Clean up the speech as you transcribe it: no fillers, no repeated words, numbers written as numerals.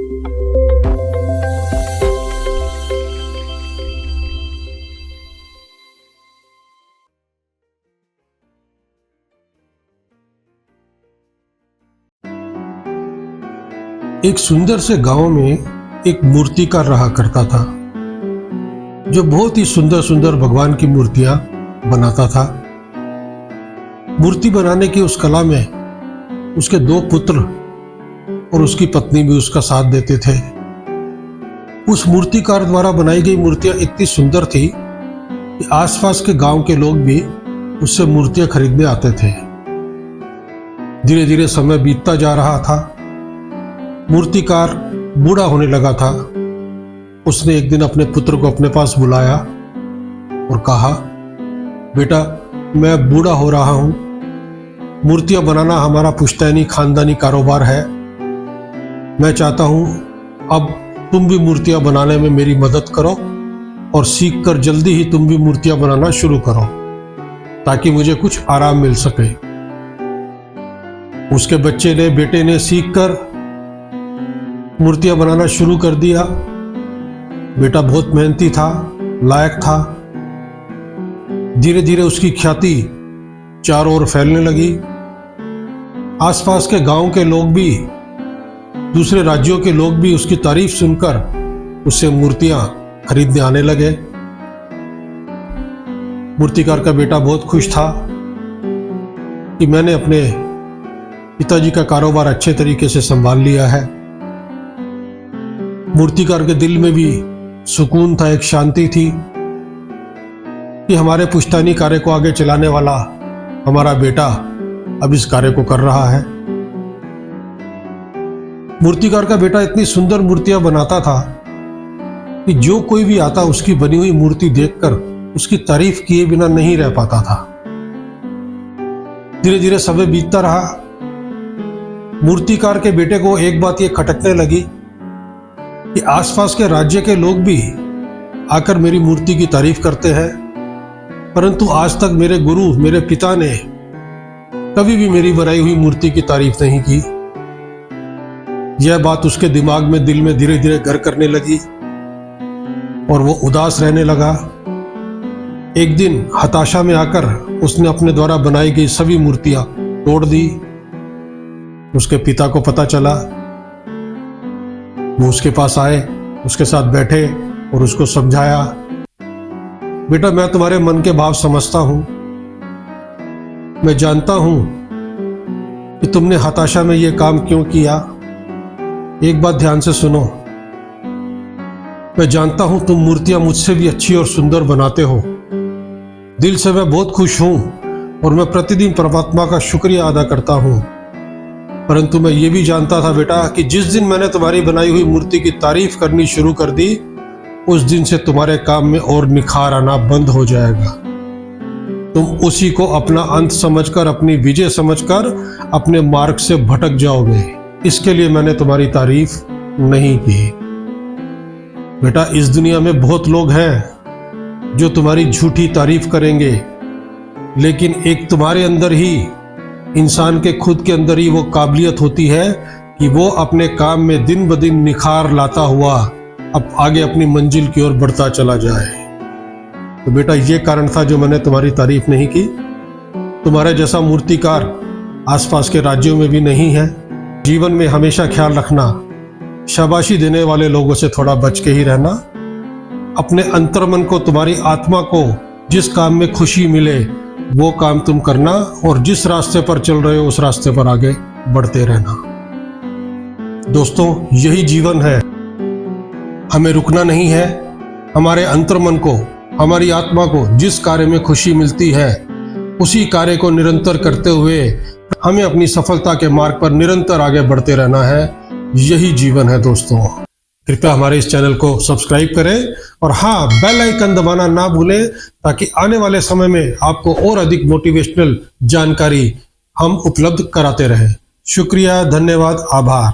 एक सुंदर से गांव में एक मूर्तिकार रहा करता था, जो बहुत ही सुंदर सुंदर भगवान की मूर्तियां बनाता था। मूर्ति बनाने की उस कला में उसके 2 पुत्र और उसकी पत्नी भी उसका साथ देते थे। उस मूर्तिकार द्वारा बनाई गई मूर्तियां इतनी सुंदर थी कि आसपास के गांव के लोग भी उससे मूर्तियां खरीदने आते थे। धीरे धीरे समय बीतता जा रहा था। मूर्तिकार बूढ़ा होने लगा था। उसने एक दिन अपने पुत्र को अपने पास बुलाया और कहा, बेटा, मैं बूढ़ा हो रहा हूं। मूर्तियां बनाना हमारा पुश्तैनी खानदानी कारोबार है। मैं चाहता हूं अब तुम भी मूर्तियां बनाने में मेरी मदद करो और सीखकर जल्दी ही तुम भी मूर्तियां बनाना शुरू करो, ताकि मुझे कुछ आराम मिल सके। उसके बेटे ने सीखकर मूर्तियां बनाना शुरू कर दिया। बेटा बहुत मेहनती था, लायक था। धीरे धीरे उसकी ख्याति चारों ओर फैलने लगी। आसपास के गांव के लोग भी, दूसरे राज्यों के लोग भी उसकी तारीफ सुनकर उससे मूर्तियां खरीदने आने लगे। मूर्तिकार का बेटा बहुत खुश था कि मैंने अपने पिताजी का कारोबार अच्छे तरीके से संभाल लिया है। मूर्तिकार के दिल में भी सुकून था, एक शांति थी कि हमारे पुश्तैनी कार्य को आगे चलाने वाला हमारा बेटा अब इस कार्य को कर रहा है। मूर्तिकार का बेटा इतनी सुंदर मूर्तियां बनाता था कि जो कोई भी आता उसकी बनी हुई मूर्ति देखकर उसकी तारीफ किए बिना नहीं रह पाता था। धीरे धीरे समय बीतता रहा। मूर्तिकार के बेटे को एक बात ये खटकने लगी कि आसपास के राज्य के लोग भी आकर मेरी मूर्ति की तारीफ करते हैं, परंतु आज तक मेरे गुरु, मेरे पिता ने कभी भी मेरी बनाई हुई मूर्ति की तारीफ नहीं की। यह बात उसके दिमाग में, दिल में धीरे धीरे घर करने लगी और वो उदास रहने लगा। एक दिन हताशा में आकर उसने अपने द्वारा बनाई गई सभी मूर्तियां तोड़ दी। उसके पिता को पता चला। वो उसके पास आए, उसके साथ बैठे और उसको समझाया, बेटा, मैं तुम्हारे मन के भाव समझता हूं। मैं जानता हूं कि तुमने हताशा में यह काम क्यों किया। एक बात ध्यान से सुनो। मैं जानता हूं तुम मूर्तियां मुझसे भी अच्छी और सुंदर बनाते हो। दिल से मैं बहुत खुश हूं और मैं प्रतिदिन परमात्मा का शुक्रिया अदा करता हूं। परंतु मैं ये भी जानता था बेटा कि जिस दिन मैंने तुम्हारी बनाई हुई मूर्ति की तारीफ करनी शुरू कर दी, उस दिन से तुम्हारे काम में और निखार आना बंद हो जाएगा। तुम उसी को अपना अंत समझकर, अपनी विजय समझकर अपने मार्ग से भटक जाओगे। इसके लिए मैंने तुम्हारी तारीफ नहीं की। बेटा, इस दुनिया में बहुत लोग हैं जो तुम्हारी झूठी तारीफ करेंगे, लेकिन एक तुम्हारे अंदर ही, इंसान के खुद के अंदर ही वो काबिलियत होती है कि वो अपने काम में दिन ब दिन निखार लाता हुआ अब आगे अपनी मंजिल की ओर बढ़ता चला जाए। तो बेटा, ये कारण था जो मैंने तुम्हारी तारीफ नहीं की। तुम्हारे जैसा मूर्तिकार आसपास के राज्यों में भी नहीं है। जीवन में हमेशा ख्याल रखना, शाबाशी देने वाले लोगों से थोड़ा बच के ही रहना। अपने अंतर्मन को, तुम्हारी आत्मा को जिस काम में खुशी मिले वो काम तुम करना और जिस रास्ते पर चल रहे हो उस रास्ते पर आगे बढ़ते रहना। दोस्तों, यही जीवन है। हमें रुकना नहीं है। हमारे अंतर्मन को, हमारी आत्मा को जिस कार्य में खुशी मिलती है उसी कार्य को निरंतर करते हुए हमें अपनी सफलता के मार्ग पर निरंतर आगे बढ़ते रहना है। यही जीवन है दोस्तों। कृपया हमारे इस चैनल को सब्सक्राइब करें और हाँ, बेल आइकन दबाना ना भूलें, ताकि आने वाले समय में आपको और अधिक मोटिवेशनल जानकारी हम उपलब्ध कराते रहें। शुक्रिया, धन्यवाद, आभार।